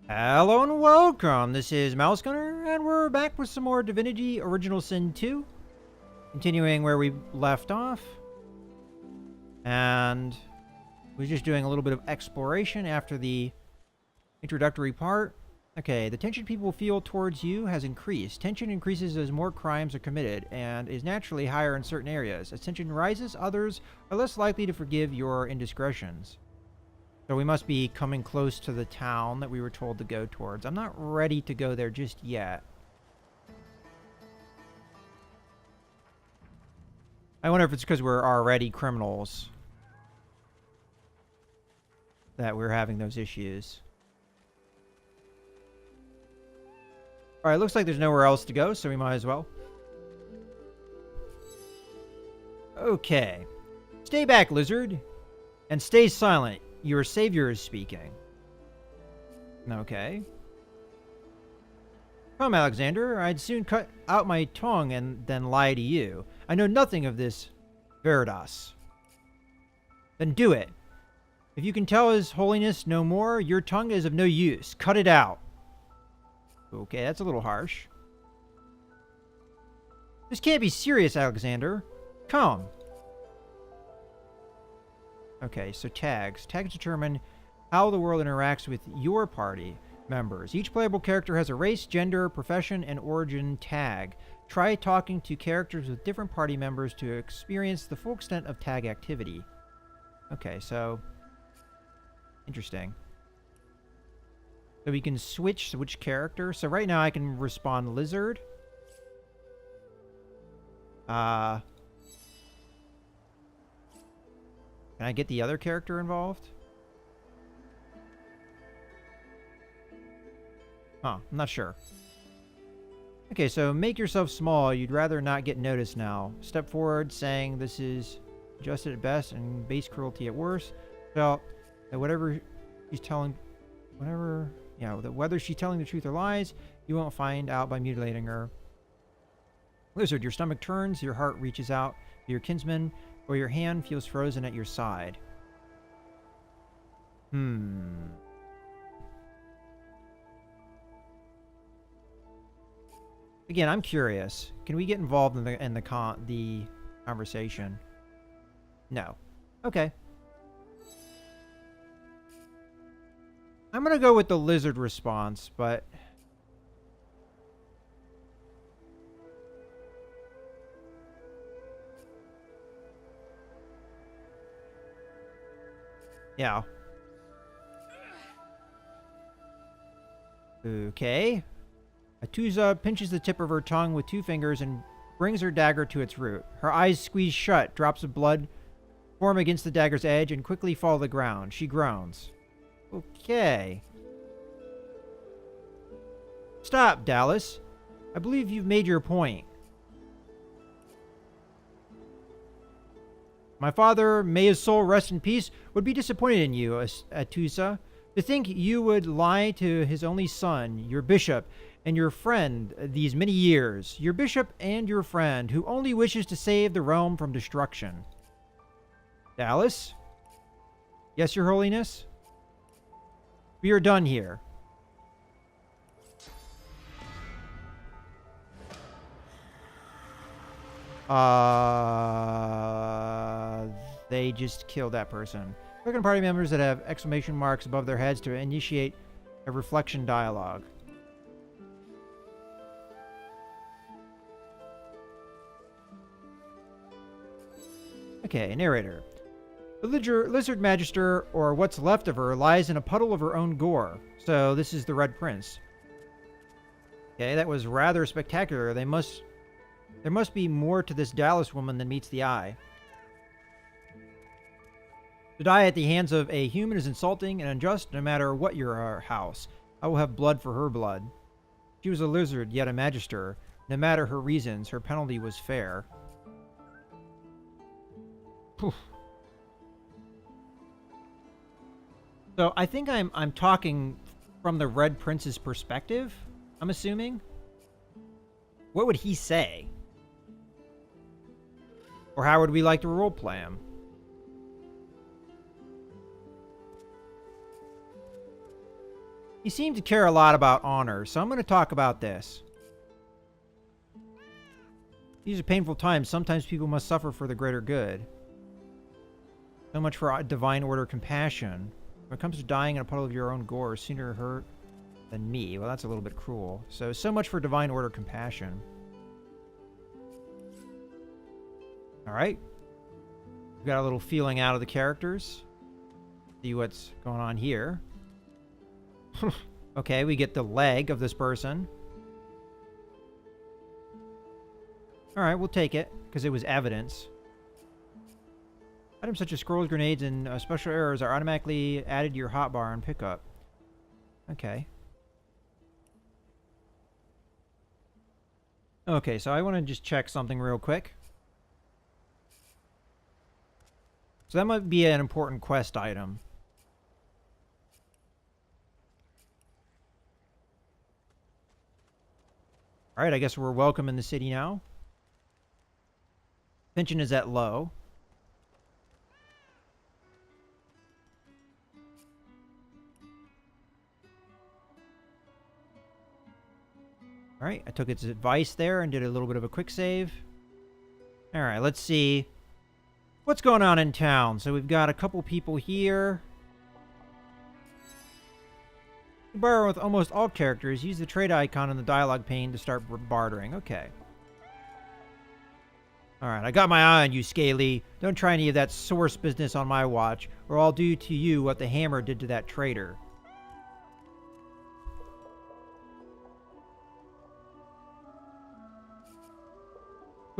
Hello and welcome. This is Mouse Gunner, and we're back with some more Divinity Original Sin 2. Continuing where we left off. And we're just doing a little bit of exploration after the introductory part. Okay, the tension people feel towards you has increased. Tension increases as more crimes are committed, and is naturally higher in certain areas. As tension rises, others are less likely to forgive your indiscretions. So we must be coming close to the town that we were told to go towards. I'm not ready to go there just yet. I wonder if it's because we're already criminals that we're having those issues. Alright, looks like there's nowhere else to go, so we might as well. Okay. Stay back, lizard. And stay silent. Your savior is speaking. Okay. Come, Alexander. I'd soon cut out my tongue and then lie to you. I know nothing of this Veritas. Then do it. If you can tell His Holiness no more, your tongue is of no use. Cut it out. Okay, that's a little harsh. This can't be serious, Alexander. Come. Okay, so tags. Tags determine how the world interacts with your party members. Each playable character has a race, gender, profession, and origin tag. Try talking to characters with different party members to experience the full extent of tag activity. Okay, so... interesting. So we can switch which character. So right now I can respond lizard. Can I get the other character involved? Huh, I'm not sure. Okay, so make yourself small. You'd rather not get noticed now. Step forward, saying this is adjusted at best and base cruelty at worst. So, that whatever she's telling... whether she's telling the truth or lies, you won't find out by mutilating her. Lizard, your stomach turns, your heart reaches out to your kinsman, or your hand feels frozen at your side. Again, I'm curious. Can we get involved in the conversation? No. Okay. I'm gonna go with the lizard response, but... yeah. Okay. Atuza pinches the tip of her tongue with 2 fingers and brings her dagger to its root. Her eyes squeeze shut, drops of blood form against the dagger's edge and quickly fall to the ground. She groans. Okay. Stop, Dallas. I believe you've made your point. My father, may his soul rest in peace, would be disappointed in you, Atusa. To think you would lie to his only son, your bishop, and your friend these many years. Your bishop and your friend, who only wishes to save the realm from destruction. Dallas? Yes, your holiness? We are done here. They just killed that person. Click on party members that have exclamation marks above their heads to initiate a reflection dialogue. Okay, narrator. The lizard magister, or what's left of her, lies in a puddle of her own gore. So this is the Red Prince. Okay, that was rather spectacular. There must be more to this Dallas woman than meets the eye. To die at the hands of a human is insulting and unjust, no matter what your house. I will have blood for her blood. She was a lizard, yet a magister. No matter her reasons, her penalty was fair. Poof. So I think I'm talking from the Red Prince's perspective, I'm assuming. What would he say? Or how would we like to roleplay him? He seemed to care a lot about honor, so I'm going to talk about this. These are painful times. Sometimes people must suffer for the greater good. So much for divine order compassion. When it comes to dying in a puddle of your own gore, sooner hurt than me. Well, that's a little bit cruel. So much for divine order compassion. Alright. We've got a little feeling out of the characters. See what's going on here. Okay, we get the leg of this person. Alright, we'll take it, because it was evidence. Items such as scrolls, grenades, and special arrows are automatically added to your hotbar on pickup. Okay. Okay, so I want to just check something real quick. So that might be an important quest item. Alright, I guess we're welcome in the city now. Tension is at low. Alright, I took its advice there and did a little bit of a quick save. Alright, let's see what's going on in town. So we've got a couple people here. To borrow with almost all characters, use the trade icon in the dialogue pane to start bartering. Okay. Alright, I got my eye on you, Scaly. Don't try any of that source business on my watch, or I'll do to you what the hammer did to that traitor.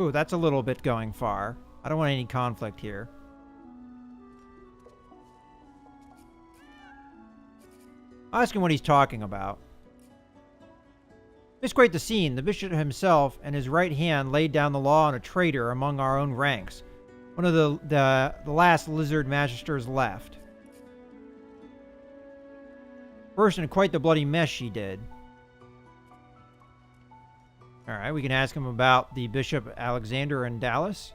Ooh, that's a little bit going far. I don't want any conflict here. I'll ask him what he's talking about. It's quite the scene. The bishop himself and his right hand laid down the law on a traitor among our own ranks. One of the last lizard magisters left. Burst into quite the bloody mess she did. Alright, we can ask him about the Bishop Alexander and Dallas.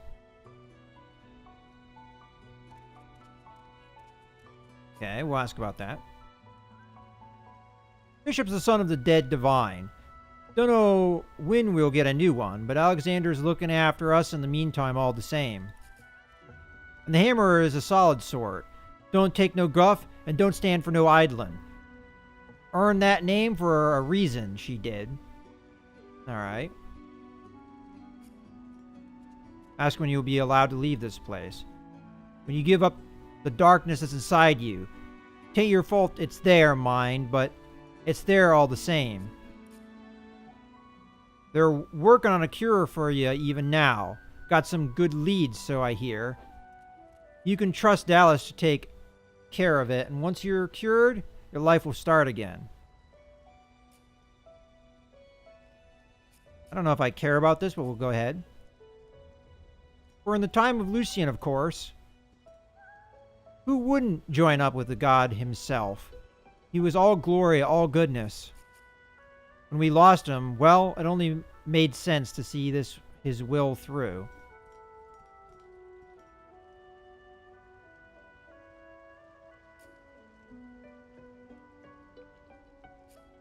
Okay, we'll ask about that. Bishop's the son of the dead divine. Don't know when we'll get a new one, but Alexander's looking after us in the meantime all the same. And the hammer is a solid sort. Don't take no guff, and don't stand for no idling. Earned that name for a reason, she did. Alright. Ask when you'll be allowed to leave this place. When you give up the darkness that's inside you. Tain't your fault it's there, mind, but it's there all the same. They're working on a cure for you even now. Got some good leads, so I hear. You can trust Dallas to take care of it, and once you're cured, your life will start again. I don't know if I care about this, but we'll go ahead. We're in the time of Lucian, of course. Who wouldn't join up with the god himself? He was all glory, all goodness. When we lost him, well, it only made sense to see his will through.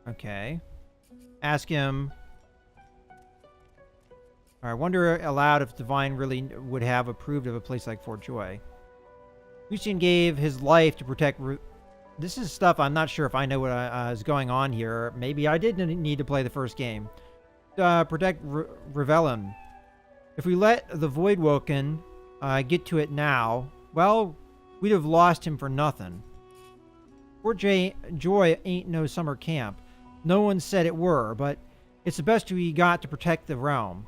Okay. Ask him. I wonder aloud if Divine really would have approved of a place like Fort Joy. Lucian gave his life to protect... This is stuff I'm not sure if I know what is going on here. Maybe I did need to play the first game. Protect Revelin. If we let the Voidwoken get to it now, well, we'd have lost him for nothing. Fort Joy ain't no summer camp. No one said it were, but it's the best we got to protect the realm.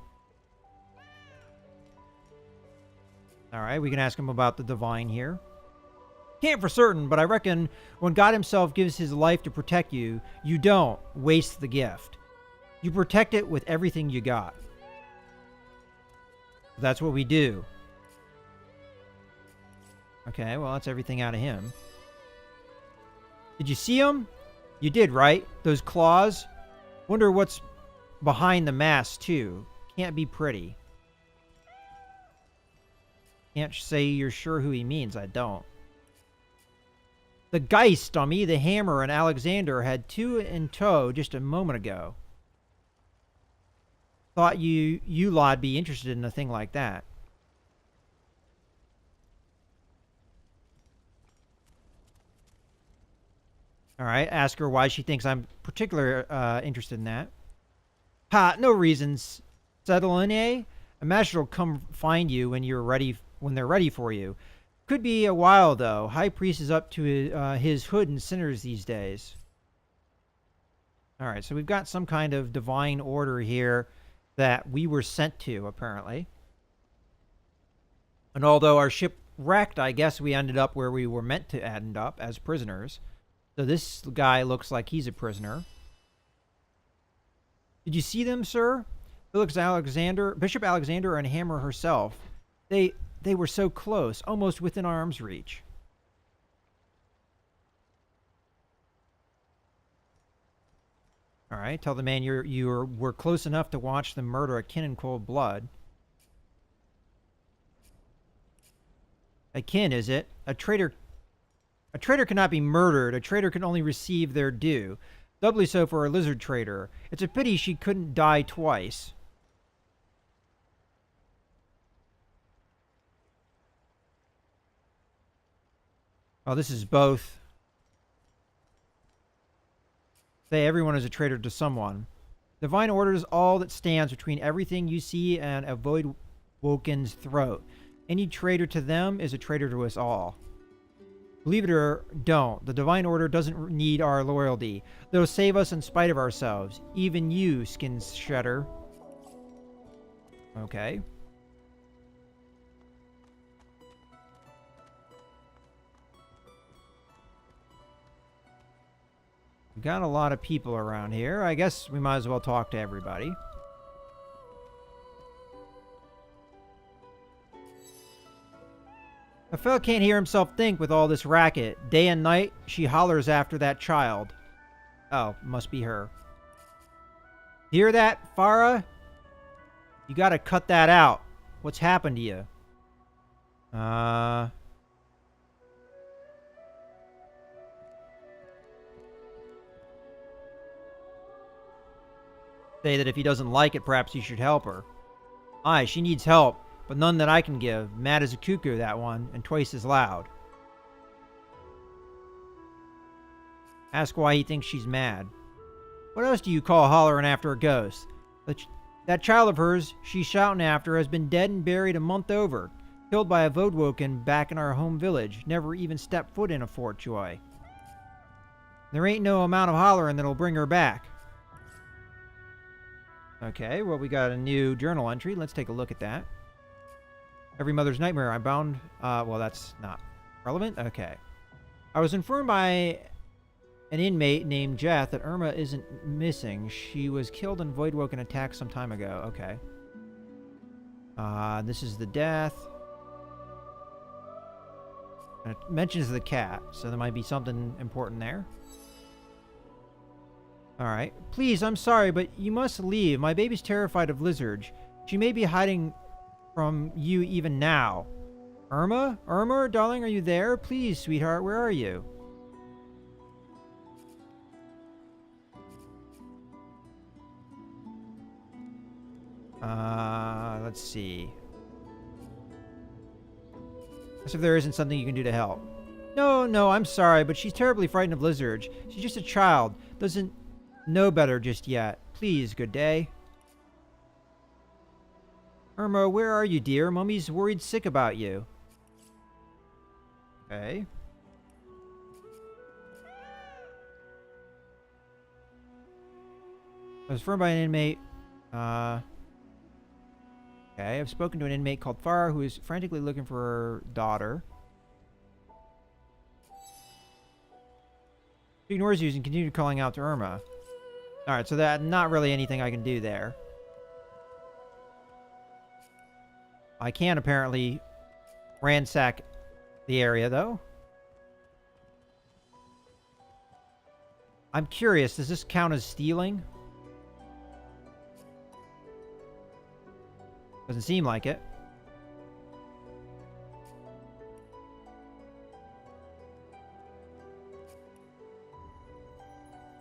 Alright, we can ask him about the Divine here. Can't for certain, but I reckon when God himself gives his life to protect you, you don't waste the gift. You protect it with everything you got. That's what we do. Okay, well, that's everything out of him. Did you see him? You did, right? Those claws? Wonder what's behind the mask, too. Can't be pretty. Can't say you're sure who he means. I don't. The Geist, dummy, the Hammer, and Alexander had two in tow just a moment ago. Thought you lot'd be interested in a thing like that. All right, ask her why she thinks I'm particularly interested in that. Ha, no reasons. Settle in, eh? A master will come find you when you're ready. When they're ready for you. Could be a while though. High Priest is up to his hood and sinners these days. All right, so we've got some kind of divine order here that we were sent to, apparently. And although our ship wrecked, I guess we ended up where we were meant to end up as prisoners. So this guy looks like he's a prisoner. Did you see them, sir? Bishop Alexander, and Hammer herself. They were so close, almost within arm's reach. All right, tell the man you were close enough to watch them murder a kin in cold blood. A kin, is it? A traitor cannot be murdered. A traitor can only receive their due. Doubly so for a lizard traitor. It's a pity she couldn't die twice. Oh, this is both. Say everyone is a traitor to someone. Divine order is all that stands between everything you see and a void woken's throat. Any traitor to them is a traitor to us all. Believe it or don't, the divine order doesn't need our loyalty. They'll save us in spite of ourselves. Even you, skin shredder. Okay. We've got a lot of people around here. I guess we might as well talk to everybody. A fellow can't hear himself think with all this racket. Day and night, she hollers after that child. Oh, must be her. Hear that, Farah? You gotta cut that out. What's happened to you? Say that if he doesn't like it, perhaps you should help her. Aye, she needs help, but none that I can give. Mad as a cuckoo, that one, and twice as loud. Ask why he thinks she's mad. What else do you call hollering after a ghost? That child of hers she's shouting after has been dead and buried a month over. Killed by a Vodwoken back in our home village. Never even stepped foot in a Fort Joy. There ain't no amount of hollering that'll bring her back. Okay, well, we got a new journal entry. Let's take a look at that. Every mother's nightmare. I'm bound... well, that's not relevant. Okay. I was informed by an inmate named Jeth that Irma isn't missing. She was killed in Voidwoken attack some time ago. Okay. This is the death. And it mentions the cat, so there might be something important there. Alright. Please, I'm sorry, but you must leave. My baby's terrified of lizards. She may be hiding from you even now. Irma? Irma, darling, are you there? Please, sweetheart, where are you? Let's see. As if there isn't something you can do to help. No, I'm sorry, but she's terribly frightened of lizards. She's just a child. Doesn't know better just yet. Please, good day. Irma, where are you, dear? Mummy's worried sick about you. Okay. I was informed by an inmate. Okay, I've spoken to an inmate called Farah who is frantically looking for her daughter. She ignores you and continues calling out to Irma. Alright, so that not really anything I can do there. I can apparently ransack the area, though. I'm curious, does this count as stealing? Doesn't seem like it.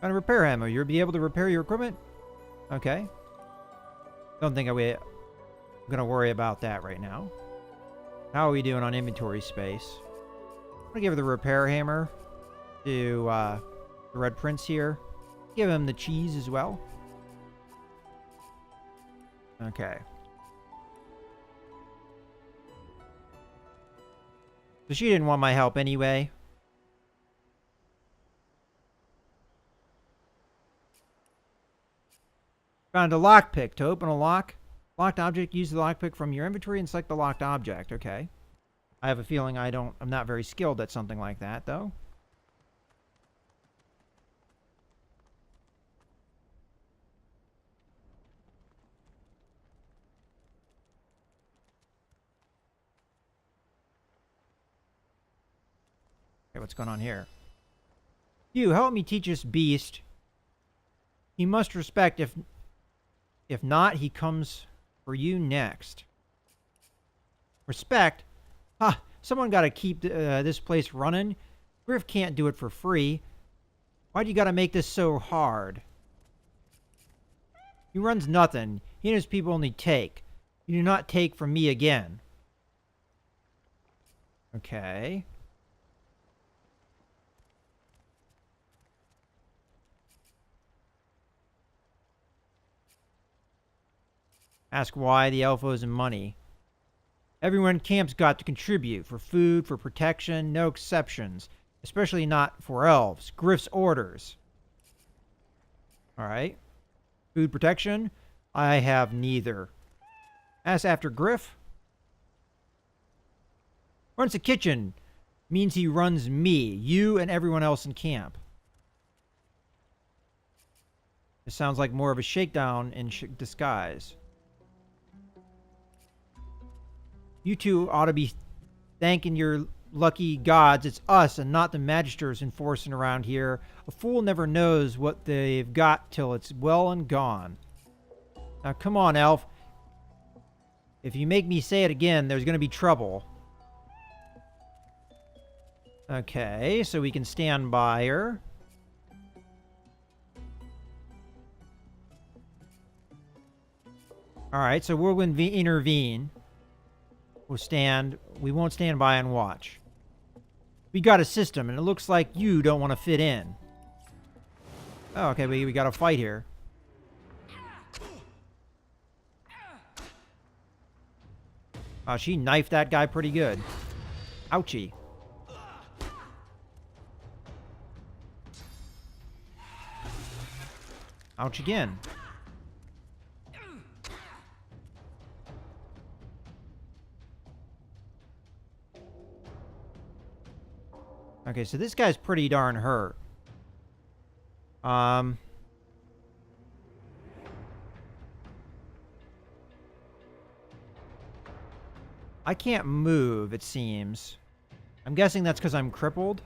And repair ammo. You'll be able to repair your equipment? Okay. Don't think I'm going to worry about that right now. How are we doing on inventory space? I'm going to give her the repair hammer to the Red Prince here. Give him the cheese as well. Okay. So she didn't want my help anyway. Found a lockpick. To open a locked object, use the lockpick from your inventory and select the locked object. Okay. I have a feeling I'm not very skilled at something like that, though. Okay, what's going on here? You, help me teach this beast. He must respect. If not, he comes for you next. Respect? Ha! Someone got to keep this place running. Griff can't do it for free. Why do you got to make this so hard? He runs nothing. He and his people only take. You do not take from me again. Okay. Ask why the elf owes him money. Everyone in camp's got to contribute for food, for protection, no exceptions. Especially not for elves. Griff's orders. Alright. Food protection? I have neither. Ask after Griff? Runs the kitchen. Means he runs me, you, and everyone else in camp. This sounds like more of a shakedown in disguise. You two ought to be thanking your lucky gods. It's us and not the magisters enforcing around here. A fool never knows what they've got till it's well and gone. Now come on, elf. If you make me say it again, there's going to be trouble. Okay, so we can stand by her. Alright, so we'll intervene. We won't stand by and watch. We got a system, and it looks like you don't want to fit in. Oh, okay, we got a fight here. Oh, she knifed that guy pretty good. Ouchie. Ouch again. Okay, so this guy's pretty darn hurt. I can't move, it seems. I'm guessing that's because I'm crippled.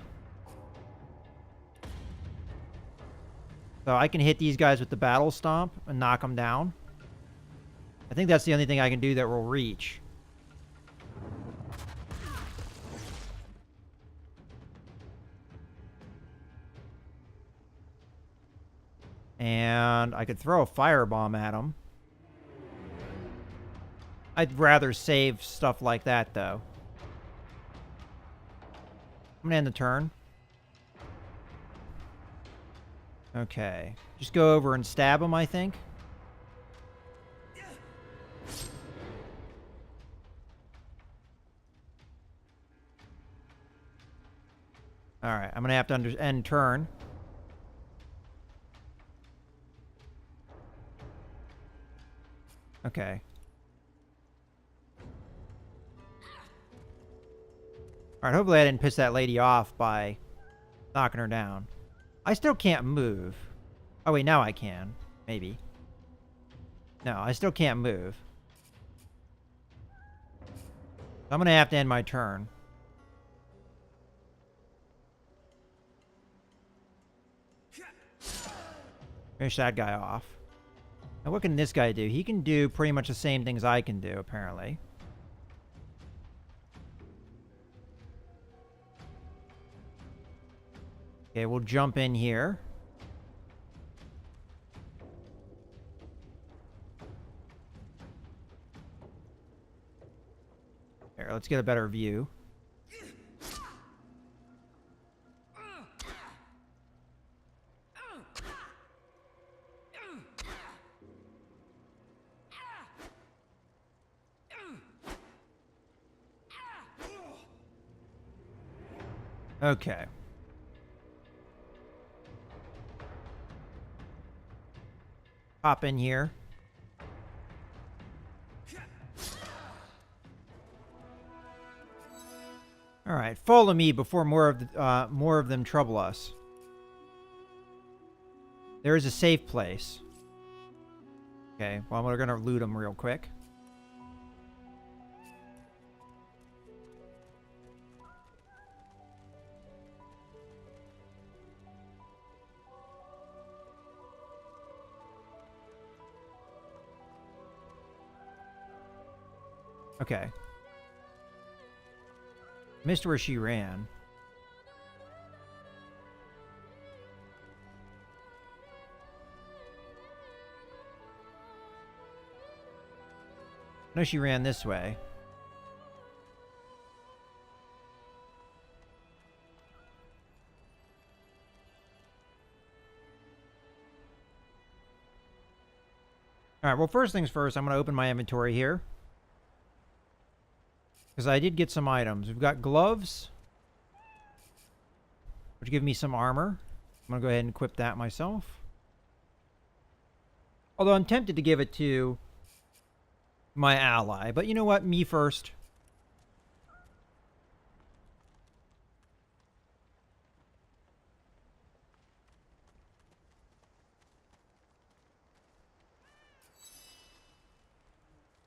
So I can hit these guys with the battle stomp and knock them down. I think that's the only thing I can do that will reach. And I could throw a firebomb at him. I'd rather save stuff like that, though. I'm gonna end the turn. Okay. Just go over and stab him, I think. Alright, I'm gonna have to end turn. Okay. Alright, hopefully I didn't piss that lady off by knocking her down. I still can't move. Oh wait, now I can. Maybe. No, I still can't move. I'm gonna have to end my turn. Finish that guy off. Now what can this guy do? He can do pretty much the same things I can do, apparently. Okay, we'll jump in here. There, let's get a better view. Okay. Hop in here. All right, follow me before more of them trouble us. There is a safe place. Okay, well, we're gonna loot them real quick. Okay. Missed where she ran. No, she ran this way. All right, well, first things first, I'm going to open my inventory here. Because I did get some items. We've got gloves, which give me some armor. I'm going to go ahead and equip that myself. Although I'm tempted to give it to my ally. But you know what? Me first.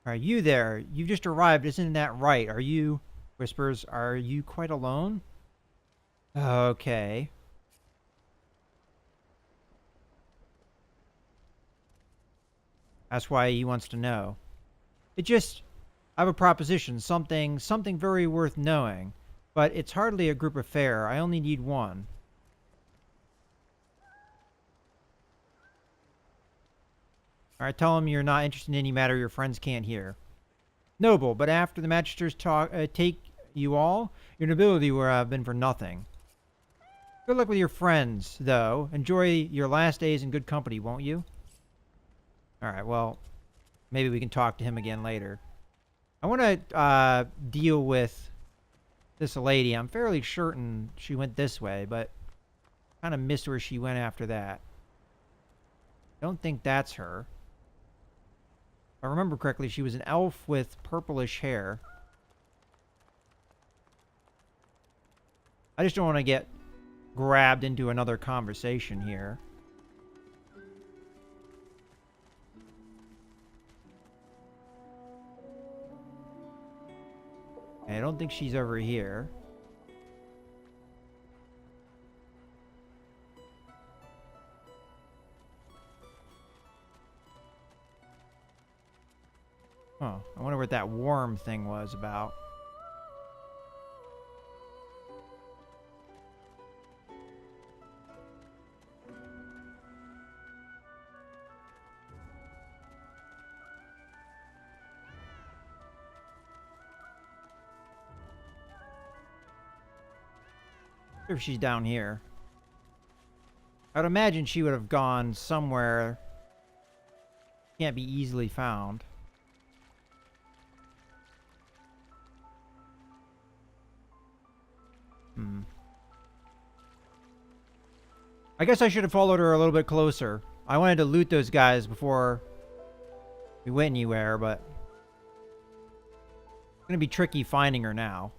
Are you there? You just arrived. Isn't that right? Are you... Whispers, are you quite alone? Okay. That's why he wants to know. It just... I have a proposition. Something very worth knowing. But it's hardly a group affair. I only need one. Alright, tell him you're not interested in any matter your friends can't hear. Noble, but after the magisters take you all, your nobility will have been for nothing. Good luck with your friends, though. Enjoy your last days in good company, won't you? Alright, well, maybe we can talk to him again later. I want to deal with this lady. I'm fairly certain she went this way, but kind of missed where she went after that. Don't think that's her. If I remember correctly, she was an elf with purplish hair. I just don't want to get grabbed into another conversation here. Okay, I don't think she's over here. Oh, I wonder what that worm thing was about. If she's down here. I'd imagine she would have gone somewhere. Can't be easily found. I guess I should have followed her a little bit closer. I wanted to loot those guys before we went anywhere, but it's going to be tricky finding her now.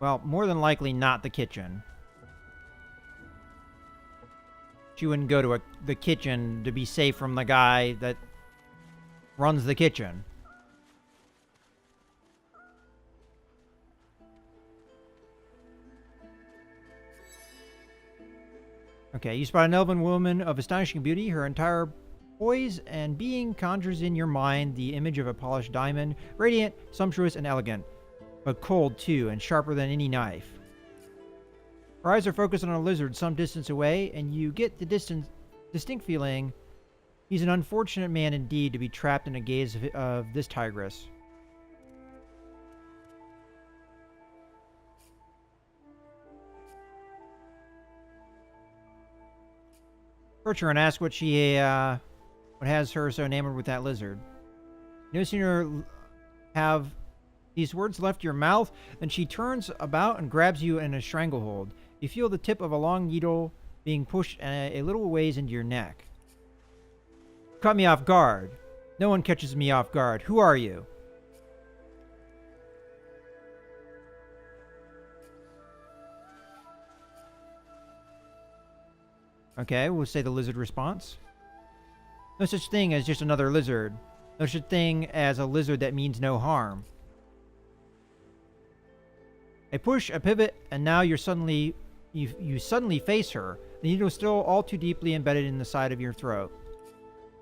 Well, more than likely not the kitchen. She wouldn't go to the kitchen to be safe from the guy that runs the kitchen. Okay, you spot an elven woman of astonishing beauty. Her entire poise and being conjures in your mind the image of a polished diamond, radiant, sumptuous, and elegant, but cold too, and sharper than any knife. Her eyes are focused on a lizard some distance away, and you get the distinct feeling he's an unfortunate man indeed to be trapped in the gaze of this tigress. Approach her and ask what has her so enamored with that lizard. No sooner have these words left your mouth than she turns about and grabs you in a stranglehold. You feel the tip of a long needle being pushed a little ways into your neck. Caught me off guard. No one catches me off guard. Who are you? Okay, we'll say the lizard response. No such thing as just another lizard. No such thing as a lizard that means no harm. A push, a pivot, and now you suddenly face her. The needle is still all too deeply embedded in the side of your throat.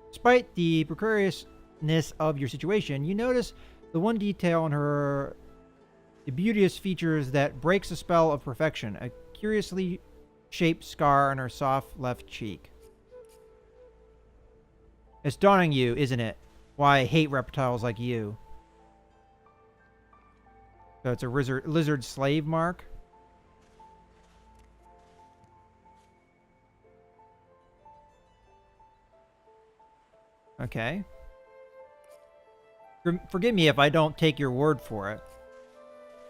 Despite the precariousness of your situation, you notice the one detail in the beauteous features that breaks the spell of perfection, a curiously shaped scar on her soft left cheek. It's dawning you, isn't it? Why I hate reptiles like you. So it's a lizard slave mark. Okay. Forgive me if I don't take your word for it.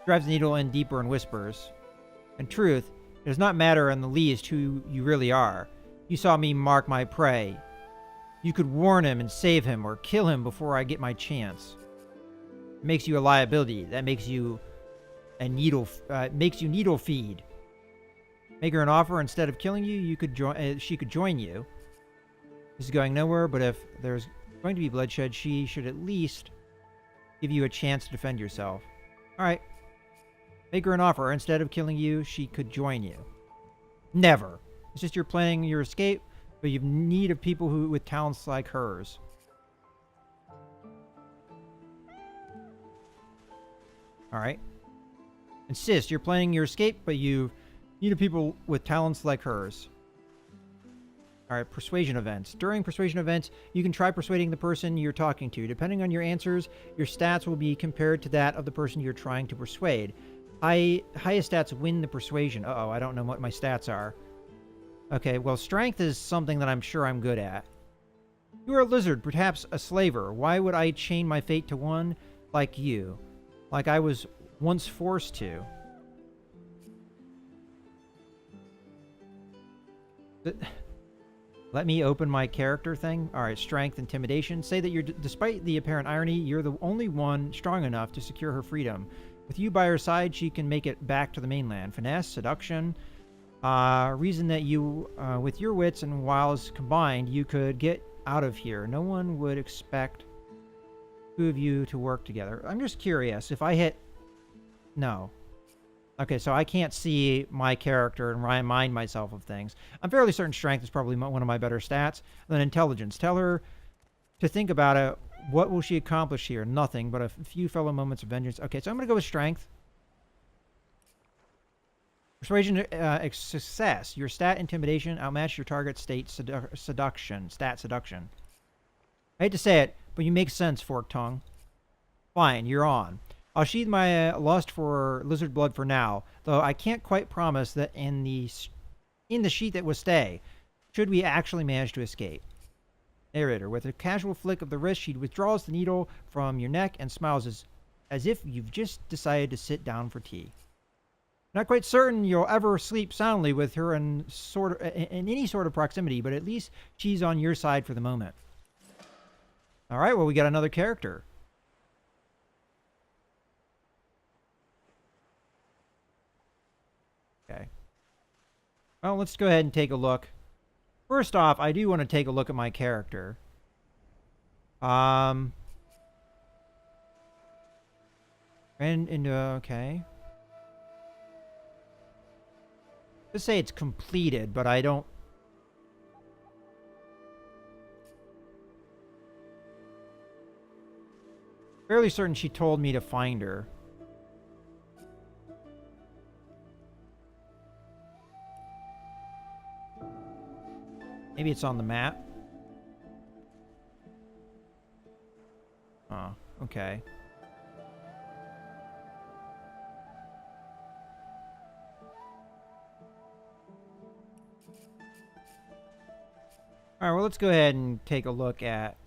Drives the needle in deeper and whispers. In truth, it does not matter in the least who you really are. You saw me mark my prey. You could warn him and save him or kill him before I get my chance. It makes you a liability. That makes you a needle. Makes you needle feed. Make her an offer instead of killing you. She could join you. This is going nowhere, but if there's going to be bloodshed, she should at least give you a chance to defend yourself. All right. Make her an offer. Instead of killing you, she could join you. Never. It's just you're planning your escape, but you need of people with talents like hers. All right. Insist. You're planning your escape, but you need of people with talents like hers. All right, persuasion events. During persuasion events, you can try persuading the person you're talking to. Depending on your answers, your stats will be compared to that of the person you're trying to persuade. Highest stats win the persuasion. Uh-oh, I don't know what my stats are. Okay, well, strength is something that I'm sure I'm good at. You are a lizard, perhaps a slaver. Why would I chain my fate to one like you? Like I was once forced to. Let me open my character thing. All right, strength, intimidation. Say that despite the apparent irony, you're the only one strong enough to secure her freedom. With you by her side, she can make it back to the mainland. Finesse, seduction. Reason that you, with your wits and wiles combined, you could get out of here. No one would expect two of you to work together. I'm just curious. If I hit... No. Okay, so I can't see my character and remind myself of things. I'm fairly certain strength is probably one of my better stats. And then intelligence. Tell her to think about it. What will she accomplish here? Nothing, but a few fellow moments of vengeance. Okay, so I'm going to go with strength. Persuasion, success. Your stat, intimidation, outmatch your target state, seduction. Stat, seduction. I hate to say it, but you make sense, forked tongue. Fine, you're on. I'll sheathe my lust for lizard blood for now, though I can't quite promise that in the sheath it will stay, should we actually manage to escape. Narrator, with a casual flick of the wrist, she withdraws the needle from your neck and smiles as if you've just decided to sit down for tea. Not quite certain you'll ever sleep soundly with her in any sort of proximity, but at least she's on your side for the moment. All right, well, we got another character. Okay. Well, let's go ahead and take a look. First off, I do want to take a look at my character. Okay. Let's say it's completed, but I don't... Fairly certain she told me to find her. Maybe it's on the map. Oh, okay. All right, well, let's go ahead and take a look at...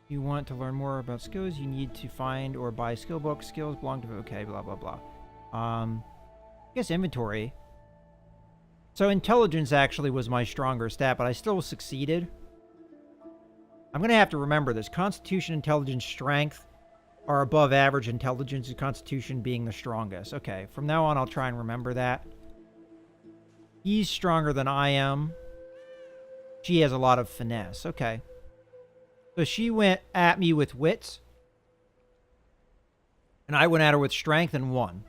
You want to learn more about skills, you need to find or buy skill books. Skills belong to... Okay, blah, blah, blah. I guess inventory. So intelligence actually was my stronger stat, but I still succeeded. I'm going to have to remember this. Constitution, intelligence, strength are above average intelligence, and constitution being the strongest. Okay, from now on, I'll try and remember that. He's stronger than I am. She has a lot of finesse. Okay. So she went at me with wits. And I went at her with strength and won.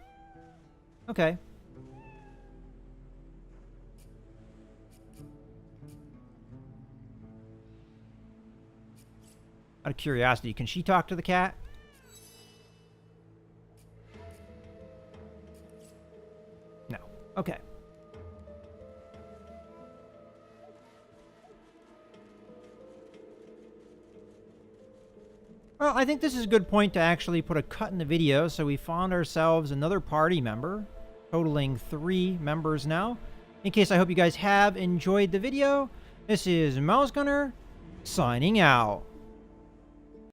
Okay. Out of curiosity, can she talk to the cat? No. Okay. Well, I think this is a good point to actually put a cut in the video. So we found ourselves another party member, totaling 3 members now. In case, I hope you guys have enjoyed the video. This is Mouse Gunner, signing out.